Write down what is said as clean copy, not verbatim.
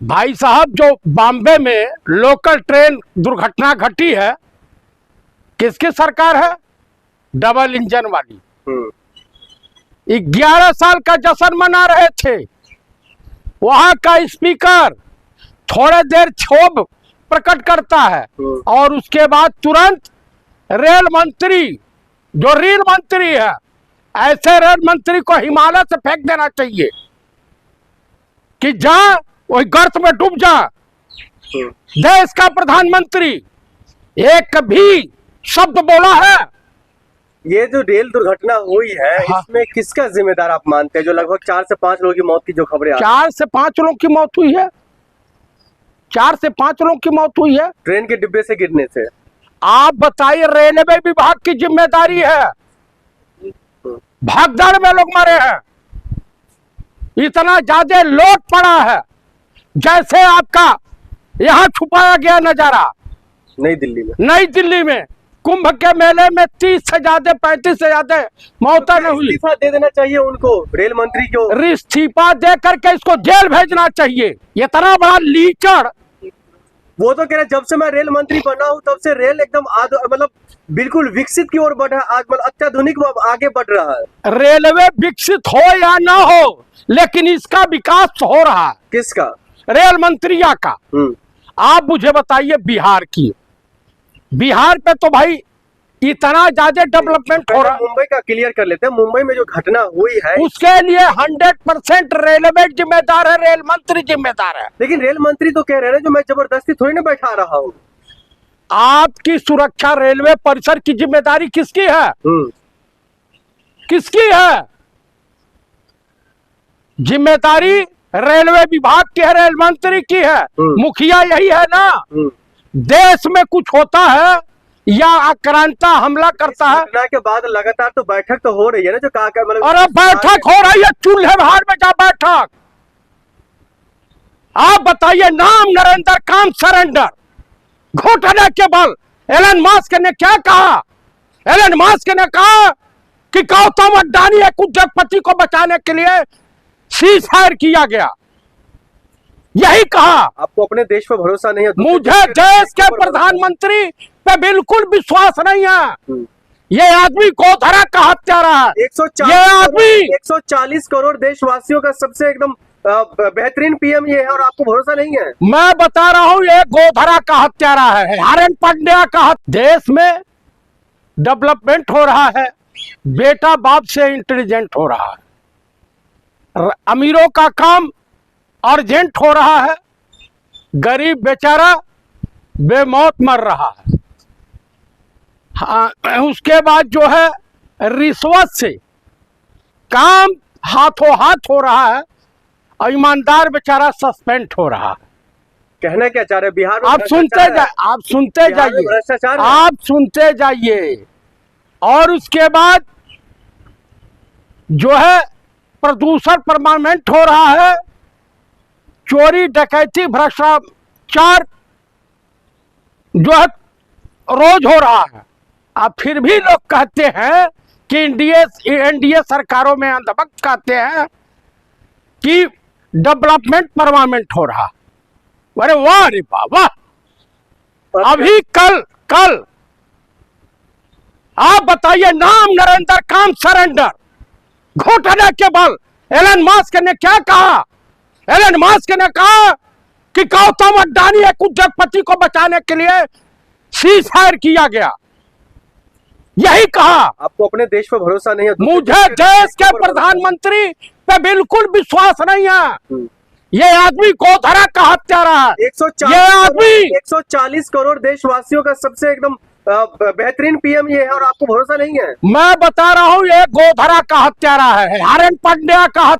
भाई साहब, जो बॉम्बे में लोकल ट्रेन दुर्घटना घटी है, किसकी सरकार है? डबल इंजन वाली। 11 साल का जश्न मना रहे थे। वहां का स्पीकर थोड़े देर क्षोभ प्रकट करता है और उसके बाद तुरंत रेल मंत्री, जो रेल मंत्री है, ऐसे रेल मंत्री को हिमालय से फेंक देना चाहिए कि जा वही गर्त में डूब जा। देश का प्रधानमंत्री एक भी शब्द बोला है? ये जो रेल दुर्घटना हुई है, हाँ। इसमें किसका जिम्मेदार आप मानते हैं? जो लगभग 4 से 5 लोगों की मौत की जो खबरें 4 से 5 लोगों की मौत हुई है। 4 से 5 लोगों की मौत हुई है ट्रेन के डिब्बे से गिरने से। आप बताइए, रेलवे विभाग की जिम्मेदारी है। भागदौड़ में लोग मरे हैं, इतना ज्यादा लोड पड़ा है, जैसे आपका यहाँ छुपाया गया नजारा। नई दिल्ली में कुंभ के मेले में 30 से ज्यादा 35 से ज्यादा मौतें नहीं हुई। इस्तीफा दे देना चाहिए उनको, रेल मंत्री को। इस्तीफा दे करके इसको जेल भेजना चाहिए। इतना बड़ा लीचड़। वो तो कह रहे जब से मैं रेल मंत्री बना हूं तब से रेल एकदम मतलब बिल्कुल विकसित की ओर बढ़ा, आज मतलब अत्याधुनिक आगे बढ़ रहा है। रेलवे विकसित हो या ना हो, लेकिन इसका विकास हो रहा है। किसका? रेल मंत्रिया का। आप मुझे बताइए, बिहार पे तो भाई इतना ज्यादा डेवलपमेंट हो रहा है। मुंबई का क्लियर कर लेते हैं। मुंबई में जो घटना हुई है, उसके लिए 100% रेलवे जिम्मेदार है, रेल मंत्री जिम्मेदार है। लेकिन रेल मंत्री तो कह रहे हैं जो मैं जबरदस्ती थोड़ी ना बैठा रहा हूँ। आपकी सुरक्षा रेलवे परिसर की जिम्मेदारी किसकी है? किसकी है? जिम्मेदारी रेलवे विभाग की है, रेल मंत्री की है। मुखिया यही है ना। देश में कुछ होता है या आक्रांता हमला करता है। घटना के बाद लगातार तो बैठक तो हो रही है ना, जो कहा मतलब। अरे बैठक हो रही है, चूल्हे भार में जा बैठक। आप बताइए, नाम नरेंद्र, काम सरेंडर। घोटाले के बल एलन मस्क ने क्या कहा? एलन मस्क ने कहा कि गौतम अडानी एक उद्योगपति को बचाने के लिए सीज फायर किया गया। यही कहा। आपको अपने देश पर भरोसा नहीं है? मुझे देश के प्रधानमंत्री पे बिल्कुल विश्वास नहीं है। ये आदमी गोधरा का हत्यारा है। 140 करोड़ देशवासियों का सबसे एकदम बेहतरीन पीएम ये है और आपको भरोसा नहीं है? मैं बता रहा हूं, ये गोधरा का हत्यारा है, हार्दिक पांड्या का। देश में डेवलपमेंट हो रहा है, बेटा बाप से इंटेलिजेंट हो रहा है। अमीरों का काम अर्जेंट हो रहा है, गरीब बेचारा बेमौत मर रहा है। हाँ, उसके बाद जो है रिश्वत से काम हाथों हाथ हो रहा है और ईमानदार बेचारा सस्पेंड हो रहा है। कहना क्या चाह रहे हैं? बिहार में आप सुनते जाइए। और उसके बाद जो है प्रदूषण परमानेंट हो रहा है, चोरी डकैती भ्रष्टाचार जो है रोज हो रहा है। अब फिर भी लोग कहते हैं कि एनडीए सरकारों में अंधभक्त कहते हैं कि डेवलपमेंट परमानेंट हो रहा। अरे वाह रे वाह। अभी कल आप बताइए, नाम नरेंद्र, काम सरेंडर। घोटाले के बल एलन मस्क ने क्या कहा? एलन मस्क ने कहा कि गौतम अडानी एक उद्योगपति को बचाने के लिए सीज फायर किया गया। यही कहा। आपको अपने देश पर भरोसा नहीं है? मुझे देश के प्रधानमंत्री पे बिल्कुल विश्वास नहीं है। ये आदमी गोधरा का हत्यारा है। 140 करोड़ देशवासियों का सबसे एकदम बेहतरीन पीएम ये है और आपको भरोसा नहीं है? मैं बता रहा हूँ, ये गोधरा का हत्यारा है, हार्दिक पांड्या का।